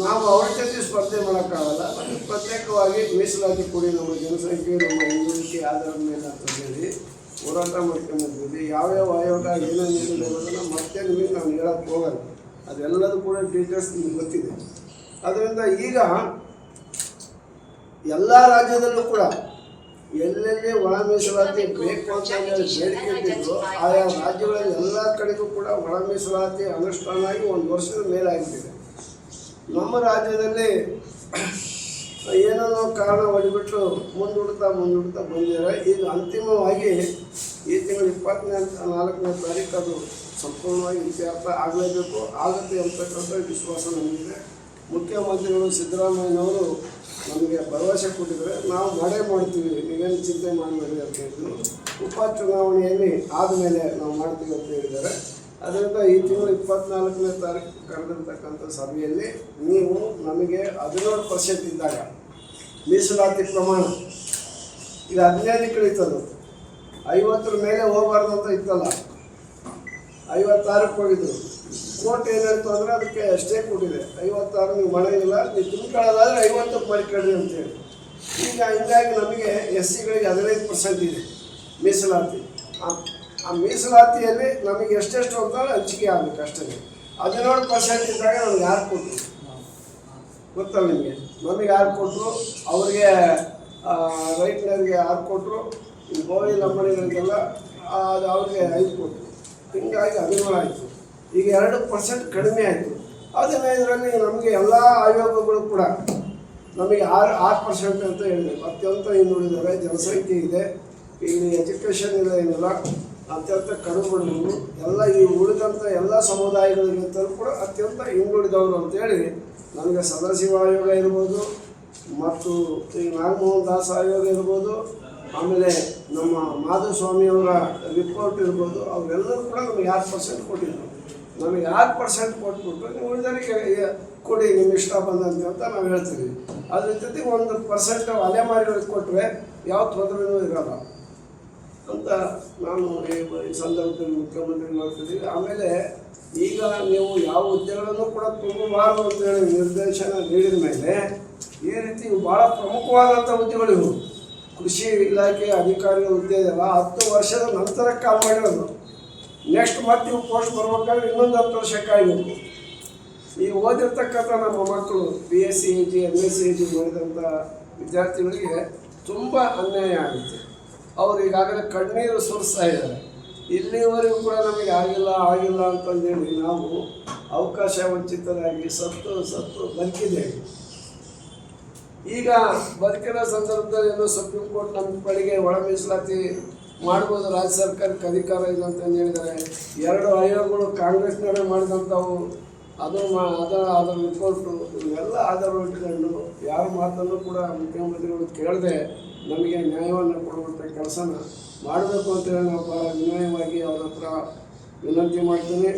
ನಾವು ಅವ್ರ ಜೊತೆ ಸ್ಪರ್ಧೆ ಮಾಡೋಕ್ಕಾಗಲ್ಲ. ನಮಗೆ ಪ್ರತ್ಯೇಕವಾಗಿ ಮೀಸಲಾತಿ ಕೊಡಿ, ನಮ್ಮ ಜನಸಂಖ್ಯೆ ನಮ್ಮ ಹಿಂದುಳಿಕೆ ಆಧಾರದ ಮೇಲೆ ಅಂತ ಹೇಳಿ ಹೋರಾಟ ಮಾಡ್ಕೊಂಡ್ಬಂದಿದ್ವಿ. ಯಾವ್ಯಾವ ಆಯೋಗ ಏನೇನು ಏನಿದೆ ಅನ್ನೋದನ್ನು ಮತ್ತೆ ನಿಮಗೆ ನಾನು ಹೇಳೋಕ್ಕೆ ಹೋಗಲ್ಲ. ಅದೆಲ್ಲದೂ ಕೂಡ ಡೀಟೇಲ್ಸ್ ನಿಮ್ಗೆ ಗೊತ್ತಿದೆ. ಅದರಿಂದ ಈಗ ಎಲ್ಲ ರಾಜ್ಯದಲ್ಲೂ ಕೂಡ ಎಲ್ಲೆಲ್ಲಿ ಒಳ ಮೀಸಲಾತಿ ಬೇಕು ಅಂತ ಹೇಳಿ ಬೇಡಿಕೆ ಇಟ್ಟಿದ್ರು, ಆಯಾ ರಾಜ್ಯಗಳಲ್ಲಿ ಎಲ್ಲ ಕಡೆಗೂ ಕೂಡ ಒಳ ಮೀಸಲಾತಿ ಅನುಷ್ಠಾನ ಆಗಿ 1 ವರ್ಷದ ಮೇಲಾಗಿದೆ. ನಮ್ಮ ರಾಜ್ಯದಲ್ಲಿ ಏನೇನೋ ಕಾರಣ ಹೊಡಿಬಿಟ್ಟು ಮುಂದೂಡ್ತಾ ಬಂದಿದ್ದಾರೆ. ಈಗ ಅಂತಿಮವಾಗಿ ಈ ತಿಂಗಳು 24ನೇ ತಾರೀಕು ಅದು ಸಂಪೂರ್ಣವಾಗಿ ಇತ್ಯರ್ಥ ಆಗಲೇಬೇಕು, ಆಗುತ್ತೆ ಅಂತಕ್ಕಂಥ ವಿಶ್ವಾಸ ನಮಗಿದೆ. ಮುಖ್ಯಮಂತ್ರಿಗಳು ಸಿದ್ದರಾಮಯ್ಯನವರು ನಮಗೆ ಭರವಸೆ ಕೊಟ್ಟಿದ್ದಾರೆ, ನಾವು ಮಾಡ್ತೀವಿ, ನೀವೇನು ಚಿಂತೆ ಮಾಡಬೇಡಿ ಅಂತ ಹೇಳಿದ್ರು. ಉಪಚುನಾವಣೆಯಲ್ಲಿ ಆದಮೇಲೆ ನಾವು ಮಾಡ್ತೀವಿ ಅಂತ ಹೇಳಿದ್ದಾರೆ. ಅದರಿಂದ ಈ ತಿಂಗಳು 24ನೇ ತಾರೀಕು ಕರೆದಿರ್ತಕ್ಕಂಥ ಸಭೆಯಲ್ಲಿ ನೀವು ನಮಗೆ 17% ಇದ್ದಾಗ ಮೀಸಲಾತಿ ಪ್ರಮಾಣ ಈಗ 15 ಇಳಿತದು, 50 ಮೇಲೆ ಹೋಗಬಾರ್ದು ಅಂತ ಇತ್ತಲ್ಲ, 56ಕ್ಕೆ ಹೋಗಿದ್ರು. ಕೋರ್ಟ್ ಏನಾಯ್ತು ಅಂದರೆ ಅದಕ್ಕೆ ಅಷ್ಟೇ ಕೊಟ್ಟಿದೆ, 56 ನೀವು ಮಾಡೋಂಗಿಲ್ಲ, ನೀವು ತುಂಬಿಕೊಳ್ಳೋದಾದರೆ 50ಕ್ಕೆ ಮಾಡಿಕೊಳ್ಳಿ ಅಂತೇಳಿ. ಈಗ ಹಿಂಗಾಗಿ ನಮಗೆ SCಗಳಿಗೆ 15% ಇದೆ ಮೀಸಲಾತಿ. ಆ ಮೀಸಲಾತಿಯಲ್ಲಿ ನಮಗೆ ಎಷ್ಟೆಷ್ಟು ಅಂತ ಹಂಚಿಕೆ ಆಗಬೇಕು ಅಷ್ಟೇ. 17% ಇದ್ದಾಗ ನಮ್ಗೆ ಯಾರು ಕೊಟ್ಟರು ಗೊತ್ತಲ್ಲ ನಿಮಗೆ, ನಮಗೆ ಯಾರು ಕೊಟ್ಟರು, ಅವ್ರಿಗೆ ರೈತರಿಗೆ ಯಾರು ಕೊಟ್ಟರು, ಈ ಗೋವಿ ಲಂಬಣಿಗಳಿಗೆಲ್ಲ ಅದು ಅವ್ರಿಗೆ 5 ಕೊಟ್ಟರು. ಹಿಂಗಾಗಿ 17 ಆಯಿತು. ಈಗ 2% ಕಡಿಮೆ ಆಯಿತು. 15ರಲ್ಲಿ ನಮಗೆ ಎಲ್ಲ ಆಯೋಗಗಳು ಕೂಡ ನಮಗೆ 6% ಅಂತ ಹೇಳಿದೆ. ಅತ್ಯಂತ ಹಿಂದುಳಿದರೆ ಜನಸಂಖ್ಯೆ ಇದೆ, ಇಲ್ಲಿ ಎಜುಕೇಷನ್ ಇಲ್ಲ, ಏನಿಲ್ಲ, ಅತ್ಯಂತ ಕಡುಬಡವರು ಎಲ್ಲ ಈ ಉಳಿದಂಥ ಎಲ್ಲ ಸಮುದಾಯಗಳಿಗಿಂತಲೂ ಕೂಡ ಅತ್ಯಂತ ಹಿಂದುಳಿದವರು ಅಂತೇಳಿ ನನಗೆ ಸದಾಶಿವ ಆಯೋಗ ಇರ್ಬೋದು, ಮತ್ತು ಈ ನಾಗಮೋಹನ್ ದಾಸ್ ಆಯೋಗ ಇರ್ಬೋದು, ಆಮೇಲೆ ನಮ್ಮ ಮಾಧುಸ್ವಾಮಿಯವರ ರಿಪೋರ್ಟ್ ಇರ್ಬೋದು, ಅವರೆಲ್ಲರೂ ಕೂಡ ನಮಗೆ 6% ಕೊಟ್ಟಿದ್ರು. ನಮಗೆ 6% ಕೊಟ್ಬಿಟ್ಟು ನೀವು ಉಳಿದವರಿಗೆ ಕೊಡಿ ನಿಮ್ಗೆ ಇಷ್ಟ ಬಂದಂತೆ ಅಂತ ನಾವು ಹೇಳ್ತೀವಿ. ಅದ್ರ ಜೊತೆಗೆ 1% ಅಲೆಮಾರಿಗಳಿಗೆ ಕೊಟ್ಟರೆ ಯಾವ ತೊಂದರೆನೂ ಇರೋಲ್ಲ ಅಂತ ನಾನು ಈ ಸಂದರ್ಭದಲ್ಲಿ ಮುಖ್ಯಮಂತ್ರಿ ಮಾಡ್ತಿದ್ದೀವಿ. ಆಮೇಲೆ ಈಗ ನೀವು ಯಾವ ಹುದ್ದೆಗಳನ್ನು ಕೂಡ ತುಂಬಬಾರದು ಅಂತೇಳಿ ನಿರ್ದೇಶನ ನೀಡಿದ ಮೇಲೆ ಈ ರೀತಿ ಭಾಳ ಪ್ರಮುಖವಾದಂಥ ಹುದ್ದೆಗಳಿವು. ಕೃಷಿ ಇಲಾಖೆ ಅಧಿಕಾರಿಗಳ ಹುದ್ದೆ ಇದೆಯಲ್ಲ, 10 ವರ್ಷದ ನಂತರ ಕಾಲ್ ಮಾಡಿರೋದು. ನೆಕ್ಸ್ಟ್ ಮತ್ತೆ ನೀವು ಪೋಸ್ಟ್ ಬರ್ಬೇಕಾದ್ರೆ ಇನ್ನೊಂದು 10 ವರ್ಷ ಕಾಯಬೇಕು. ಈ ಓದಿರ್ತಕ್ಕಂಥ ನಮ್ಮ ಮಕ್ಕಳು BSc AG MSc AG ಮಾಡಿದಂಥ ವಿದ್ಯಾರ್ಥಿಗಳಿಗೆ ತುಂಬ ಅನ್ಯಾಯ ಆಗುತ್ತೆ. ಅವರು ಈಗಾಗಲೇ ಕಣ್ಣೀರು ಸುರಿಸ್ತಾ ಇದ್ದಾರೆ. ಇಲ್ಲಿವರೆಗೂ ಕೂಡ ನಮಗೆ ಆಗಿಲ್ಲ ಅಂತಂದೇಳಿ ನಾವು ಅವಕಾಶ ವಂಚಿತರಾಗಿ ಸತ್ತು ಬದುಕಿದ್ದೇವೆ. ಈಗ ಬದುಕಿರೋ ಸಂದರ್ಭದಲ್ಲಿ ಏನೋ ಸುಪ್ರೀಂ ಕೋರ್ಟ್ ನಮ್ಮ ಕಡೆಗೆ ಒಳ ಮೀಸಲಾತಿ ಮಾಡ್ಬೋದು, ರಾಜ್ಯ ಸರ್ಕಾರಕ್ಕೆ ಅಧಿಕಾರ ಇದೆ ಅಂತಂದು ಹೇಳಿದ್ದಾರೆ. 2 ಆಯೋಗಗಳು ಕಾಂಗ್ರೆಸ್ನವರೇ ಮಾಡಿದಂಥವು, ಅದರ ರಿಪೋರ್ಟು ಇವೆಲ್ಲ ಆಧಾರ ಇಟ್ಕೊಂಡು ಯಾರ ಮಾತನ್ನು ಕೂಡ ಮುಖ್ಯಮಂತ್ರಿಗಳು ಕೇಳದೆ ನಮಗೆ ನ್ಯಾಯವನ್ನು ಕೊಡುವಂಥ ಕೆಲಸನ ಮಾಡಬೇಕು ಅಂತೇಳಿ ನಾವು ಭಾಳ ವಿನಯವಾಗಿ ಅವ್ರ ಹತ್ರ ವಿನಂತಿ ಮಾಡ್ತೀನಿ.